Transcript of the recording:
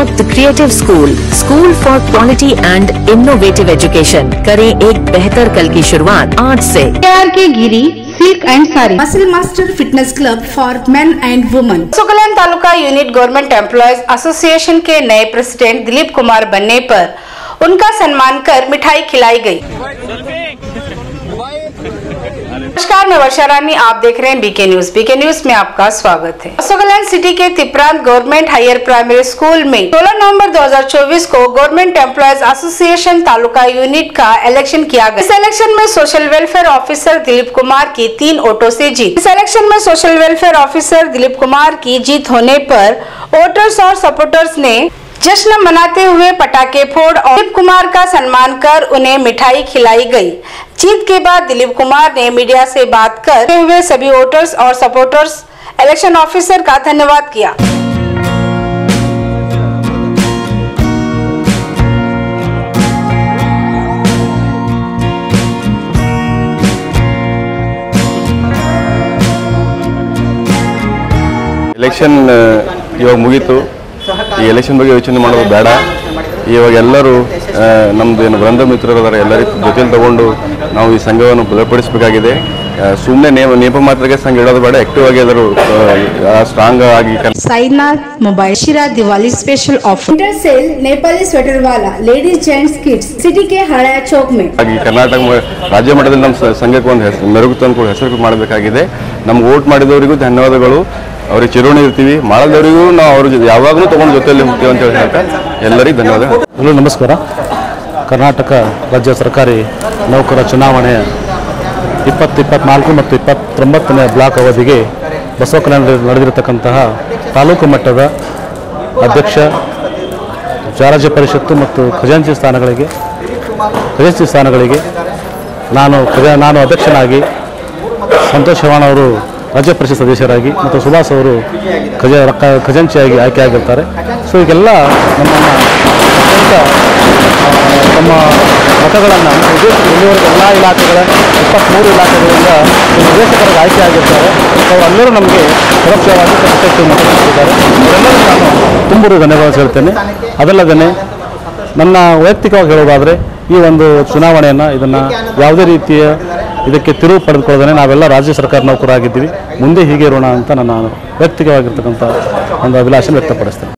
Park the Creative School for Quality and Innovative Education। करें एक बेहतर कल की शुरुआत आज से। K Giri silk and sari muscle master fitness club for men and women. सोकलैन taluka unit government employees association के नए प्रेसिडेंट दिलीप कुमार बनने पर उनका सम्मान कर मिठाई खिलाई गई। नमस्कार, मैं वर्षा रानी, आप देख रहे हैं बीके न्यूज। बीके न्यूज में आपका स्वागत है। सोकलैन सिटी के तिप्रांत गवर्नमेंट हायर प्राइमरी स्कूल में 16 नवंबर 2024 को government employees association taluka unit का इलेक्शन किया गया। इस इलेक्शन में social welfare officer Dilip Kumar की 3 वोटों से जीत। इस इलेक्शन में social welfare officer Dilip Kumar की जीत होने पर वोटर्स और सपोर्टर्स ने जश्न मनाते हुए पटाखे फोड़ और दिलीप कुमार का सम्मान कर उन्हें मिठाई खिलाई गई। जीत के बाद दिलीप कुमार ने मीडिया से बात करते हुए सभी वोटर्स और सपोर्टर्स इलेक्शन ऑफिसर का धन्यवाद किया। इलेक्शन इವಾಗ ಮುಗಿತು। ಈ ಎಲೆಕ್ಷನ್ ಬಗ್ಗೆ ಯೋಚನೆ ಮಾಡೋದು ಬೇಡ। ಇವಾಗ ಎಲ್ಲರೂ ನಮ್ಮದೇನು ವೃಂದ ಮಿತ್ರರಾದರೆ ಎಲ್ಲರ ಜೊತೆಯಲ್ಲಿ ತಗೊಂಡು ನಾವು ಈ ಸಂಘವನ್ನು ಬಲಪಡಿಸಬೇಕಾಗಿದೆ। ಸುಮ್ಮನೆ ನೇಪ ಮಾತ್ರಕ್ಕೆ ಸಂಘ ಇಡೋದು ಬೇಡ, ಆಕ್ಟಿವ್ ಆಗಿ ಎಲ್ಲರೂ ಸ್ಟ್ರಾಂಗ್ ಆಗಿ। साईनाथ मोबाइल शिरा Diwali special offer winter sale Nepali sweater वाला लेडीज जेंट्स किड्स सिटी के हड़ाया चौक में। कर्नाटक राज्य ಮಟ್ಟದಲ್ಲಿ ನಮ್ಮ ಸಂಘಕ್ಕೆ ಒಂದು ಮೆರುಗು ತಂದು ಹೆಸರು ಮಾಡಬೇಕಾಗಿದೆ। ನಮ್ಗೆ ವೋಟ್ ಮಾಡಿದವರಿಗೂ ಧನ್ಯವಾದಗಳು, ಅವ್ರಿಗೆ ಚಿರೋಣಿ ಇರ್ತೀವಿ, ಮಾಡದವರಿಗೂ ನಾವು ಅವ್ರ ಯಾವಾಗಲೂ ತಗೊಂಡು ಜೊತೆಯಲ್ಲಿ ಹೋಗ್ತೀವಿ ಅಂತ ಹೇಳ್ತಾ ಎಲ್ಲರಿಗೂ ಧನ್ಯವಾದ। ಹಲೋ ನಮಸ್ಕಾರ। ಕರ್ನಾಟಕ ರಾಜ್ಯ ಸರ್ಕಾರಿ ನೌಕರ ಚುನಾವಣೆಯ 2024 ಮತ್ತು 29ನೇ ಬ್ಲಾಕ್ ಅವಧಿಗೆ ಬಸವಕಲ್ಯಾಣದಲ್ಲಿ ನಡೆದಿರತಕ್ಕಂತಹ ತಾಲೂಕು ಮಟ್ಟದ ಅಧ್ಯಕ್ಷ, ರಾಜ್ಯ ಪರಿಷತ್ತು ಮತ್ತು ಖಜಾಂಚಿ ಸ್ಥಾನಗಳಿಗೆ ನಾನು ಅಧ್ಯಕ್ಷನಾಗಿ, ಸಂತೋಷ್ ಚವ್ಹಾಣ್ ಅವರು ರಾಜ್ಯ ಪರಿಷತ್ ಸದಸ್ಯರಾಗಿ ಮತ್ತು ಸುಭಾಷ್ ಅವರು ಖಜಾಂಚಿಯಾಗಿ ಆಯ್ಕೆಯಾಗಿರ್ತಾರೆ। ಸೊ ಈಗೆಲ್ಲ ತಮ್ಮ ಮತಗಳನ್ನು ಇಲ್ಲಿವರೆಗೆ ಎಲ್ಲ ಇಲಾಖೆಗಳ 23 ಇಲಾಖೆಗಳಿಂದ ನಿರ್ದೇಶಕರಿಗೆ ಆಯ್ಕೆಯಾಗಿರ್ತಾರೆ। ಎಲ್ಲರೂ ನಮಗೆ ಸುರಕ್ಷವಾಗಿ ಮತ ನೀಡಿದ್ದಾರೆ। ಅವರೆಲ್ಲರೂ ನಾನು ತುಂಬು ಧನ್ಯವಾದ ಹೇಳ್ತೇನೆ। ಅದಲ್ಲದೇ ನನ್ನ ವೈಯಕ್ತಿಕವಾಗಿ ಹೇಳೋದಾದರೆ ಈ ಒಂದು ಚುನಾವಣೆಯನ್ನು ಯಾವುದೇ ರೀತಿಯ ಇದಕ್ಕೆ ತಿರುವು ಪಡೆದುಕೊಳ್ಳದೇ ನಾವೆಲ್ಲ ರಾಜ್ಯ ಸರ್ಕಾರ ನೌಕರಾಗಿದ್ದೀವಿ, ಮುಂದೆ ಹೀಗೆ ಇರೋಣ ಅಂತ ನಾನು ವೈಯಕ್ತಿಕವಾಗಿರ್ತಕ್ಕಂಥ ಒಂದು ಅಭಿಲಾಷೆ ವ್ಯಕ್ತಪಡಿಸ್ತೇನೆ।